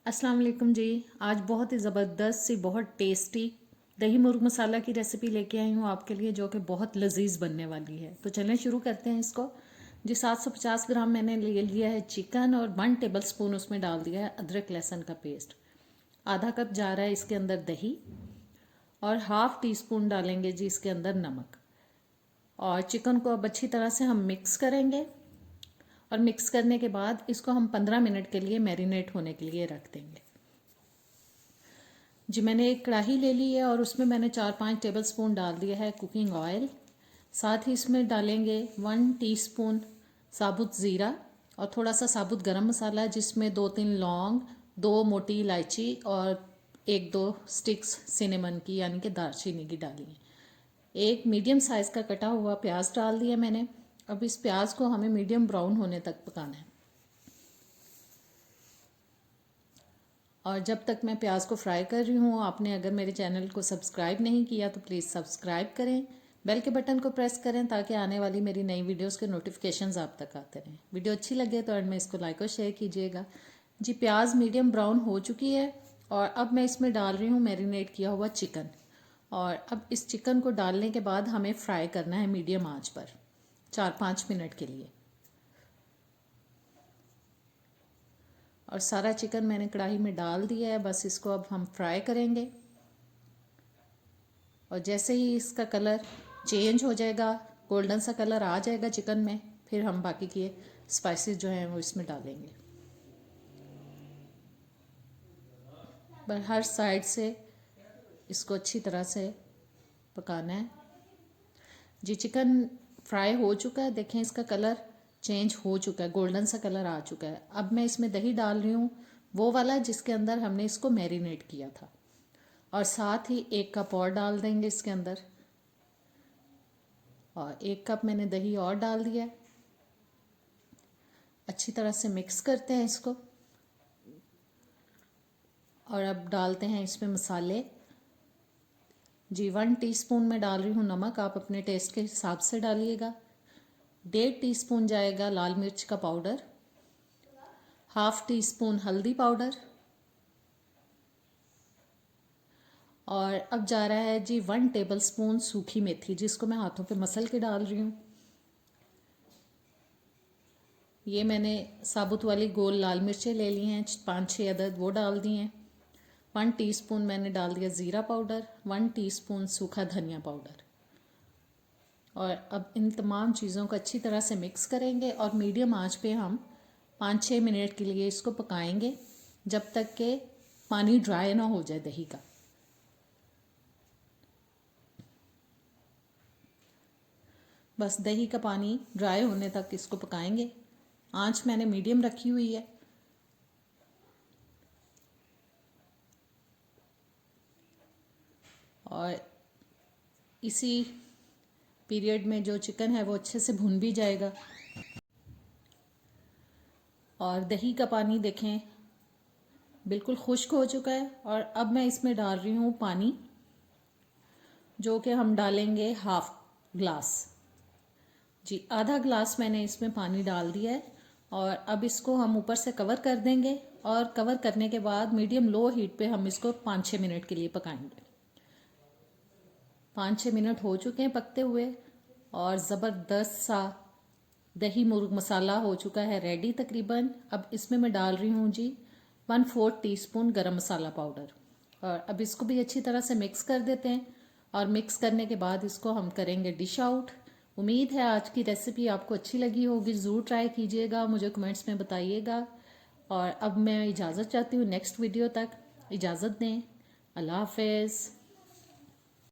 अस्सलाम वालेकुम जी। आज बहुत ही ज़बरदस्त सी बहुत टेस्टी दही मुर्ग मसाला की रेसिपी लेके आई हूँ आपके लिए, जो कि बहुत लजीज बनने वाली है। तो चलें शुरू करते हैं इसको। जी 750 ग्राम मैंने ले लिया है चिकन और 1 टेबलस्पून उसमें डाल दिया है अदरक लहसुन का पेस्ट। आधा कप जा रहा है इसके अंदर दही और हाफ टी स्पून डालेंगे जी इसके अंदर नमक। और चिकन को अब अच्छी तरह से हम मिक्स करेंगे और मिक्स करने के बाद इसको हम 15 मिनट के लिए मैरिनेट होने के लिए रख देंगे। जी मैंने एक कढ़ाई ले ली है और उसमें मैंने 4-5 टेबलस्पून डाल दिया है कुकिंग ऑयल। साथ ही इसमें डालेंगे 1 टीस्पून साबुत ज़ीरा और थोड़ा सा साबुत गरम मसाला, जिसमें 2-3 लौंग, 2 मोटी इलायची और 1-2 स्टिक्स सिनेमन की यानी कि दालचीनी की डाली है। एक मीडियम साइज़ का कटा हुआ प्याज डाल दिया मैंने। अब इस प्याज को हमें मीडियम ब्राउन होने तक पकाना है। और जब तक मैं प्याज को फ्राई कर रही हूँ, आपने अगर मेरे चैनल को सब्सक्राइब नहीं किया तो प्लीज़ सब्सक्राइब करें, बेल के बटन को प्रेस करें ताकि आने वाली मेरी नई वीडियोस के नोटिफिकेशंस आप तक आते रहें। वीडियो अच्छी लगे तो एंड में इसको लाइक और शेयर कीजिएगा। जी प्याज मीडियम ब्राउन हो चुकी है और अब मैं इसमें डाल रही हूँ मैरिनेट किया हुआ चिकन। और अब इस चिकन को डालने के बाद हमें फ्राई करना है मीडियम आँच पर 4-5 मिनट के लिए। और सारा चिकन मैंने कढ़ाई में डाल दिया है, बस इसको अब हम फ्राई करेंगे। और जैसे ही इसका कलर चेंज हो जाएगा, गोल्डन सा कलर आ जाएगा चिकन में, फिर हम बाकी के स्पाइसेस जो हैं वो इसमें डालेंगे। पर हर साइड से इसको अच्छी तरह से पकाना है। जी चिकन फ्राई हो चुका है, देखें इसका कलर चेंज हो चुका है, गोल्डन सा कलर आ चुका है। अब मैं इसमें दही डाल रही हूँ, वो वाला जिसके अंदर हमने इसको मैरिनेट किया था। और साथ ही 1 कप और डाल देंगे इसके अंदर। और 1 कप मैंने दही और डाल दिया है। अच्छी तरह से मिक्स करते हैं इसको। और अब डालते हैं इसमें मसाले। जी 1 टीस्पून में डाल रही हूँ नमक, आप अपने टेस्ट के हिसाब से डालिएगा। 1.5 टीस्पून जाएगा लाल मिर्च का पाउडर, हाफ टी स्पून हल्दी पाउडर। और अब जा रहा है जी 1 टेबलस्पून सूखी मेथी, जिसको मैं हाथों पे मसल के डाल रही हूँ। ये मैंने साबुत वाली गोल लाल मिर्चें ले ली हैं 5-6 अदद, वो डाल दी हैं। 1 टीस्पून मैंने डाल दिया ज़ीरा पाउडर, 1 टीस्पून सूखा धनिया पाउडर। और अब इन तमाम चीज़ों को अच्छी तरह से मिक्स करेंगे और मीडियम आंच पे हम 5-6 मिनट के लिए इसको पकाएंगे, जब तक कि पानी ड्राई ना हो जाए दही का। बस दही का पानी ड्राई होने तक इसको पकाएंगे। आंच मैंने मीडियम रखी हुई है। और इसी पीरियड में जो चिकन है वो अच्छे से भुन भी जाएगा। और दही का पानी देखें बिल्कुल खुश्क हो चुका है। और अब मैं इसमें डाल रही हूँ पानी, जो कि हम डालेंगे हाफ ग्लास। जी आधा ग्लास मैंने इसमें पानी डाल दिया है। और अब इसको हम ऊपर से कवर कर देंगे और कवर करने के बाद मीडियम लो हीट पे हम इसको 5-6 मिनट के लिए पकाएंगे। 5-6 मिनट हो चुके हैं पकते हुए और ज़बरदस्त सा दही मुर्ग मसाला हो चुका है रेडी तकरीबन। अब इसमें मैं डाल रही हूँ जी 1/4 टीस्पून गरम मसाला पाउडर। और अब इसको भी अच्छी तरह से मिक्स कर देते हैं। और मिक्स करने के बाद इसको हम करेंगे डिश आउट। उम्मीद है आज की रेसिपी आपको अच्छी लगी होगी, ज़रूर ट्राई कीजिएगा, मुझे कमेंट्स में बताइएगा। और अब मैं इजाज़त चाहती हूँ, नेक्स्ट वीडियो तक इजाज़त दें। अल्लाह हाफ़िज़।